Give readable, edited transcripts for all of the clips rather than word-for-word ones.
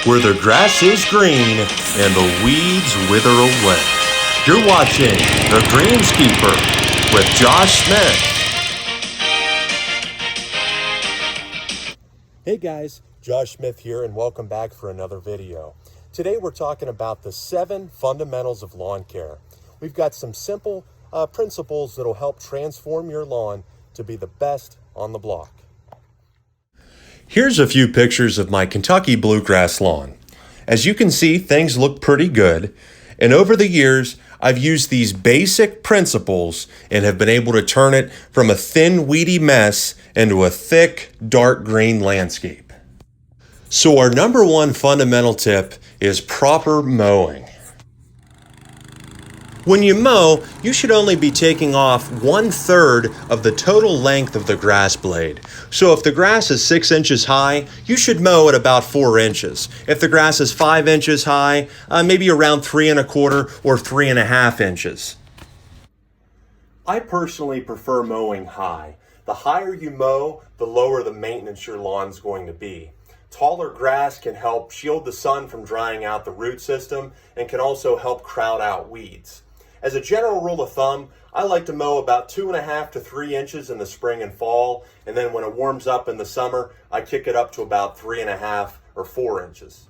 where the grass is green and the weeds wither away. You're watching The Greenskeeper with Josh Smith. Hey guys, Josh Smith here, and welcome back for another video. Today we're talking about the 7 fundamentals of lawn care. We've got some simple principles that'll help transform your lawn to be the best on the block. Here's a few pictures of my Kentucky bluegrass lawn. As you can see, things look pretty good. And over the years, I've used these basic principles and have been able to turn it from a thin, weedy mess into a thick, dark green landscape. So our number one fundamental tip is proper mowing. When you mow, you should only be taking off 1/3 of the total length of the grass blade. So if the grass is 6 inches high, you should mow at about 4 inches. If the grass is 5 inches high, maybe around 3 1/4 or 3 1/2 inches. I personally prefer mowing high. The higher you mow, the lower the maintenance your lawn's going to be. Taller grass can help shield the sun from drying out the root system and can also help crowd out weeds. As a general rule of thumb, I like to mow about 2 1/2 to 3 inches in the spring and fall, and then when it warms up in the summer, I kick it up to about 3 1/2 or 4 inches.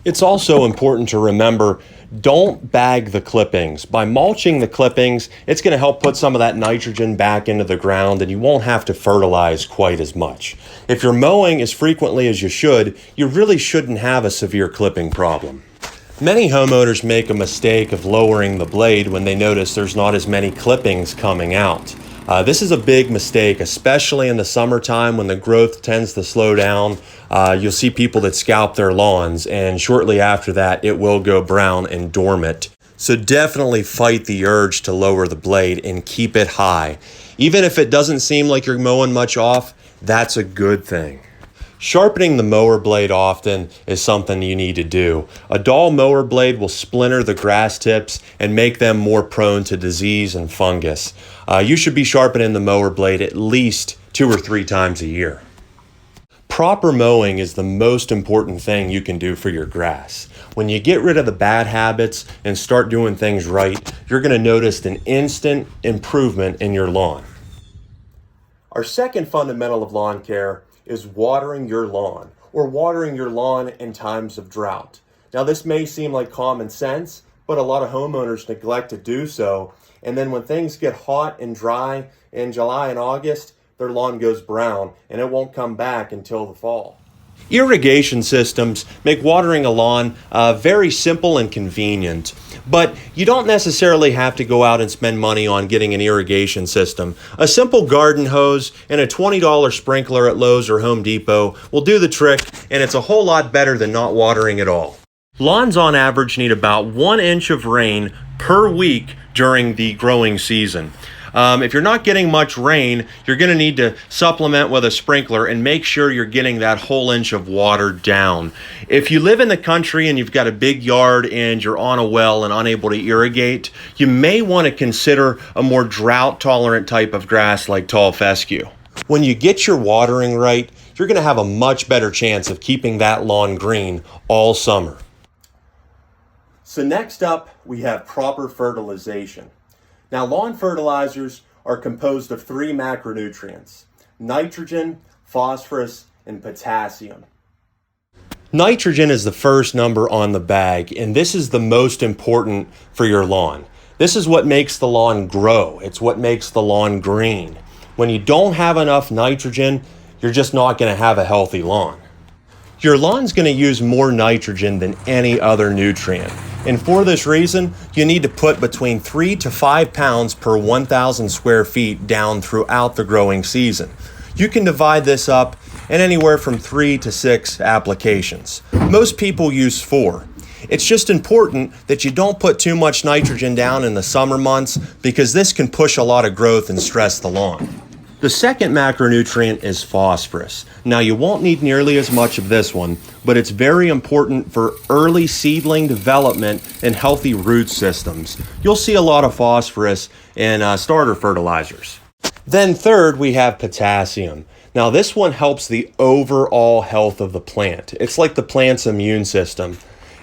It's also important to remember, don't bag the clippings. By mulching the clippings, it's going to help put some of that nitrogen back into the ground and you won't have to fertilize quite as much. If you're mowing as frequently as you should, you really shouldn't have a severe clipping problem. Many homeowners make a mistake of lowering the blade when they notice there's not as many clippings coming out. This is a big mistake, especially in the summertime when the growth tends to slow down. You'll see people that scalp their lawns, and shortly after that, it will go brown and dormant. So definitely fight the urge to lower the blade and keep it high. Even if it doesn't seem like you're mowing much off, that's a good thing. Sharpening the mower blade often is something you need to do. A dull mower blade will splinter the grass tips and make them more prone to disease and fungus. You should be sharpening the mower blade at least 2 or 3 times a year. Proper mowing is the most important thing you can do for your grass. When you get rid of the bad habits and start doing things right, you're going to notice an instant improvement in your lawn. Our second fundamental of lawn care is watering your lawn, or watering your lawn in times of drought. Now this may seem like common sense, but a lot of homeowners neglect to do so, and then when things get hot and dry in July and August, their lawn goes brown and it won't come back until the fall. Irrigation systems make watering a lawn very simple and convenient, but you don't necessarily have to go out and spend money on getting an irrigation system. A simple garden hose and a $20 sprinkler at Lowe's or Home Depot will do the trick, and it's a whole lot better than not watering at all. Lawns on average need about 1 inch of rain per week during the growing season. If you're not getting much rain, you're going to need to supplement with a sprinkler and make sure you're getting that whole inch of water down. If you live in the country and you've got a big yard and you're on a well and unable to irrigate, you may want to consider a more drought-tolerant type of grass like tall fescue. When you get your watering right, you're going to have a much better chance of keeping that lawn green all summer. So next up, we have proper fertilization. Now, lawn fertilizers are composed of 3 macronutrients: nitrogen, phosphorus, and potassium. Nitrogen is the first number on the bag, and this is the most important for your lawn. This is what makes the lawn grow. It's what makes the lawn green. When you don't have enough nitrogen, you're just not going to have a healthy lawn. Your lawn's going to use more nitrogen than any other nutrient. And for this reason, you need to put between 3 to 5 pounds per 1,000 square feet down throughout the growing season. You can divide this up in anywhere from 3 to 6 applications. Most people use 4. It's just important that you don't put too much nitrogen down in the summer months because this can push a lot of growth and stress the lawn. The second macronutrient is phosphorus. Now, you won't need nearly as much of this one, but it's very important for early seedling development and healthy root systems. You'll see a lot of phosphorus in starter fertilizers. Then third, we have potassium. Now this one helps the overall health of the plant. It's like the plant's immune system.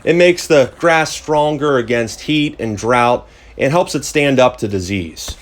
It makes the grass stronger against heat and drought and helps it stand up to disease.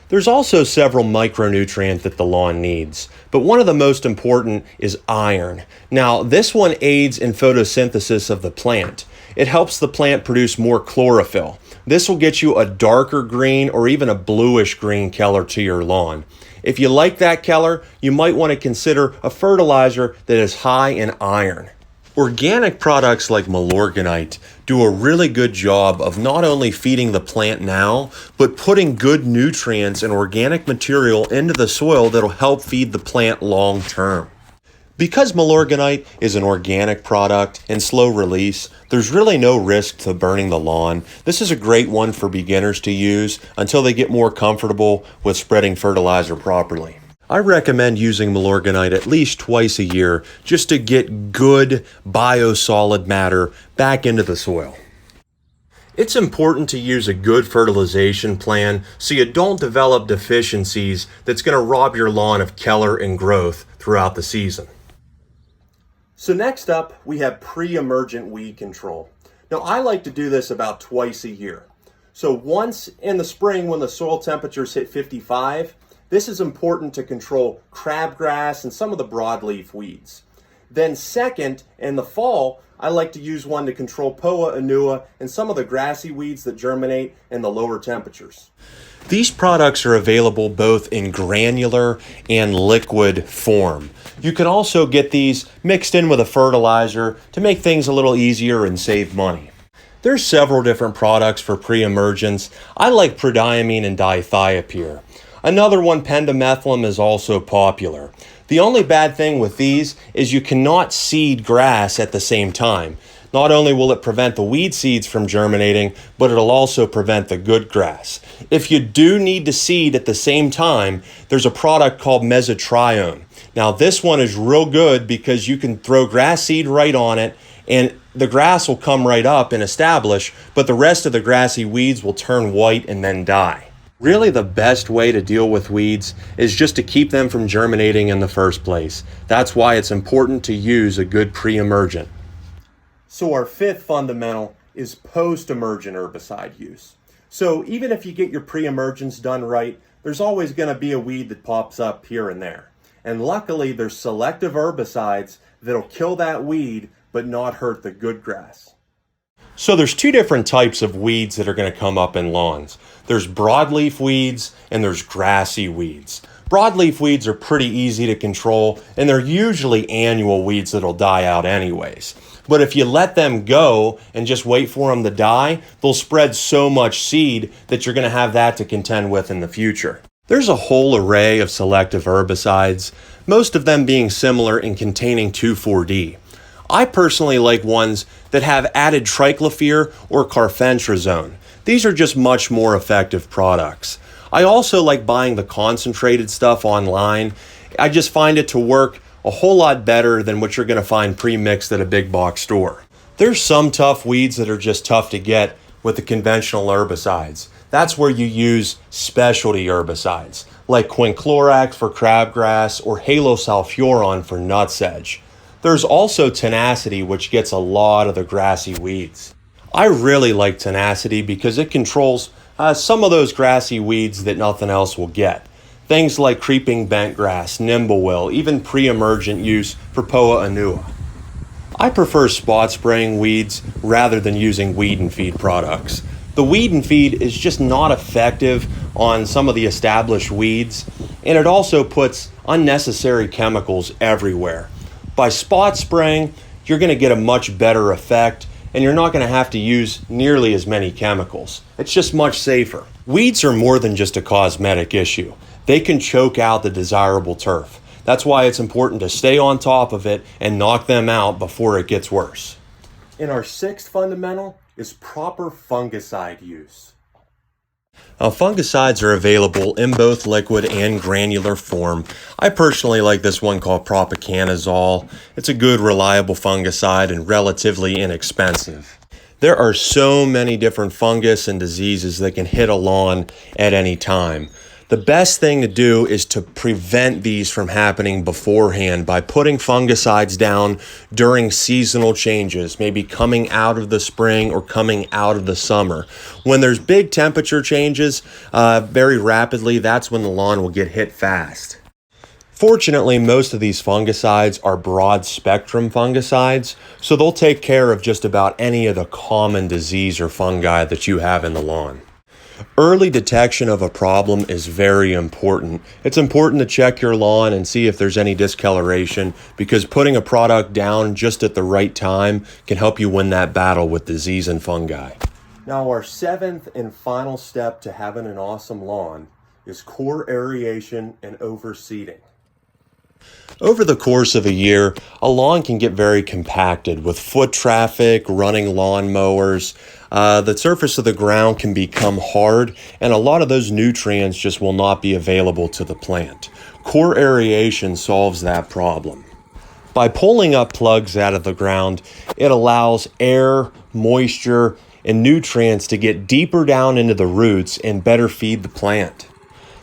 There's also several micronutrients that the lawn needs, but one of the most important is iron. Now, this one aids in photosynthesis of the plant. It helps the plant produce more chlorophyll. This will get you a darker green or even a bluish green color to your lawn. If you like that color, you might want to consider a fertilizer that is high in iron. Organic products like Milorganite do a really good job of not only feeding the plant now, but putting good nutrients and organic material into the soil that'll help feed the plant long term. Because Milorganite is an organic product and slow release, there's really no risk to burning the lawn. This is a great one for beginners to use until they get more comfortable with spreading fertilizer properly. I recommend using Milorganite at least twice a year just to get good biosolid matter back into the soil. It's important to use a good fertilization plan so you don't develop deficiencies that's going to rob your lawn of color and growth throughout the season. So next up, we have pre-emergent weed control. Now I like to do this about twice a year. So once in the spring when the soil temperatures hit 55, this is important to control crabgrass and some of the broadleaf weeds. Then second, in the fall, I like to use one to control Poa annua and some of the grassy weeds that germinate in the lower temperatures. These products are available both in granular and liquid form. You can also get these mixed in with a fertilizer to make things a little easier and save money. There's several different products for pre-emergence. I like prodiamine and dithiopyr. Another one, pendimethalin, is also popular. The only bad thing with these is you cannot seed grass at the same time. Not only will it prevent the weed seeds from germinating, but it'll also prevent the good grass. If you do need to seed at the same time, there's a product called mesotrione. Now this one is real good because you can throw grass seed right on it and the grass will come right up and establish, but the rest of the grassy weeds will turn white and then die. Really, the best way to deal with weeds is just to keep them from germinating in the first place. That's why it's important to use a good pre-emergent. So our fifth fundamental is post-emergent herbicide use. So even if you get your pre-emergence done right, there's always going to be a weed that pops up here and there. And luckily, there's selective herbicides that'll kill that weed but not hurt the good grass. So there's two different types of weeds that are going to come up in lawns. There's broadleaf weeds and there's grassy weeds. Broadleaf weeds are pretty easy to control and they're usually annual weeds that'll die out anyways. But if you let them go and just wait for them to die, they'll spread so much seed that you're going to have that to contend with in the future. There's a whole array of selective herbicides, most of them being similar in containing 2,4-D. I personally like ones that have added triclopyr or carfentrazone. These are just much more effective products. I also like buying the concentrated stuff online. I just find it to work a whole lot better than what you're going to find pre-mixed at a big box store. There's some tough weeds that are just tough to get with the conventional herbicides. That's where you use specialty herbicides like quinclorac for crabgrass or halosulfuron for nutsedge. There's also tenacity, which gets a lot of the grassy weeds. I really like tenacity because it controls some of those grassy weeds that nothing else will get. Things like creeping bentgrass, nimblewill, even pre-emergent use for Poa annua. I prefer spot spraying weeds rather than using weed and feed products. The weed and feed is just not effective on some of the established weeds, and it also puts unnecessary chemicals everywhere. By spot spraying, you're going to get a much better effect and you're not going to have to use nearly as many chemicals. It's just much safer. Weeds are more than just a cosmetic issue. They can choke out the desirable turf. That's why it's important to stay on top of it and knock them out before it gets worse. And our sixth fundamental is proper fungicide use. Now, fungicides are available in both liquid and granular form. I personally like this one called propiconazole. It's a good, reliable fungicide and relatively inexpensive. There are so many different fungus and diseases that can hit a lawn at any time. The best thing to do is to prevent these from happening beforehand by putting fungicides down during seasonal changes, maybe coming out of the spring or coming out of the summer. When there's big temperature changes very rapidly, that's when the lawn will get hit fast. Fortunately, most of these fungicides are broad spectrum fungicides, so they'll take care of just about any of the common disease or fungi that you have in the lawn. Early detection of a problem is very important. It's important to check your lawn and see if there's any discoloration, because putting a product down just at the right time can help you win that battle with disease and fungi. Now, our seventh and final step to having an awesome lawn is core aeration and overseeding. Over the course of a year, a lawn can get very compacted with foot traffic, running lawn mowers. The surface of the ground can become hard, and a lot of those nutrients just will not be available to the plant. Core aeration solves that problem. By pulling up plugs out of the ground, it allows air, moisture, and nutrients to get deeper down into the roots and better feed the plant.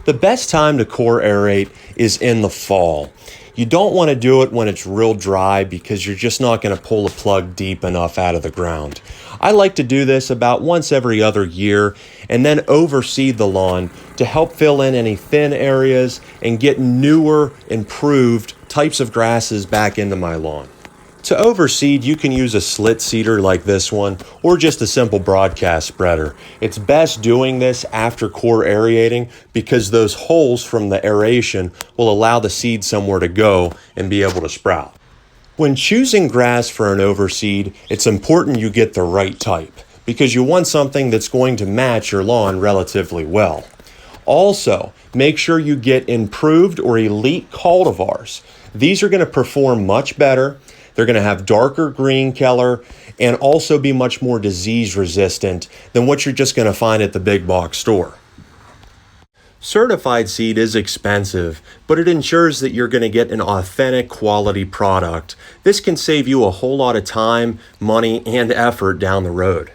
The best time to core aerate is in the fall. You don't want to do it when it's real dry because you're just not going to pull a plug deep enough out of the ground. I like to do this about once every other year and then overseed the lawn to help fill in any thin areas and get newer, improved types of grasses back into my lawn. To overseed, you can use a slit seeder like this one or just a simple broadcast spreader. It's best doing this after core aerating because those holes from the aeration will allow the seed somewhere to go and be able to sprout. When choosing grass for an overseed, it's important you get the right type because you want something that's going to match your lawn relatively well. Also, make sure you get improved or elite cultivars. These are going to perform much better. They're going to have darker green color and also be much more disease resistant than what you're just going to find at the big box store. Certified seed is expensive, but it ensures that you're going to get an authentic quality product. This can save you a whole lot of time, money, and effort down the road.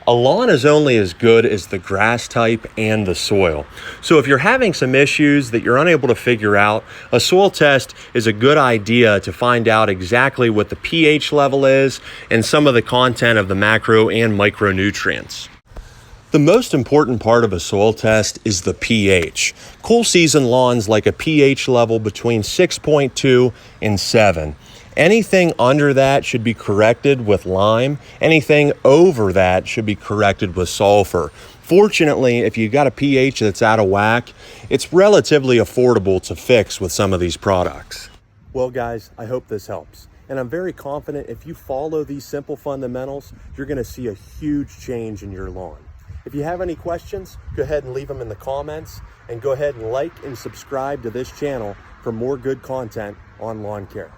A lawn is only as good as the grass type and the soil. So if you're having some issues that you're unable to figure out, a soil test is a good idea to find out exactly what the pH level is and some of the content of the macro and micronutrients. The most important part of a soil test is the pH. Cool season lawns like a pH level between 6.2 and 7. Anything under that should be corrected with lime. Anything over that should be corrected with sulfur. Fortunately, if you've got a pH that's out of whack, it's relatively affordable to fix with some of these products. Well, guys, I hope this helps. And I'm very confident if you follow these simple fundamentals, you're going to see a huge change in your lawn. If you have any questions, go ahead and leave them in the comments, and go ahead and like and subscribe to this channel for more good content on lawn care.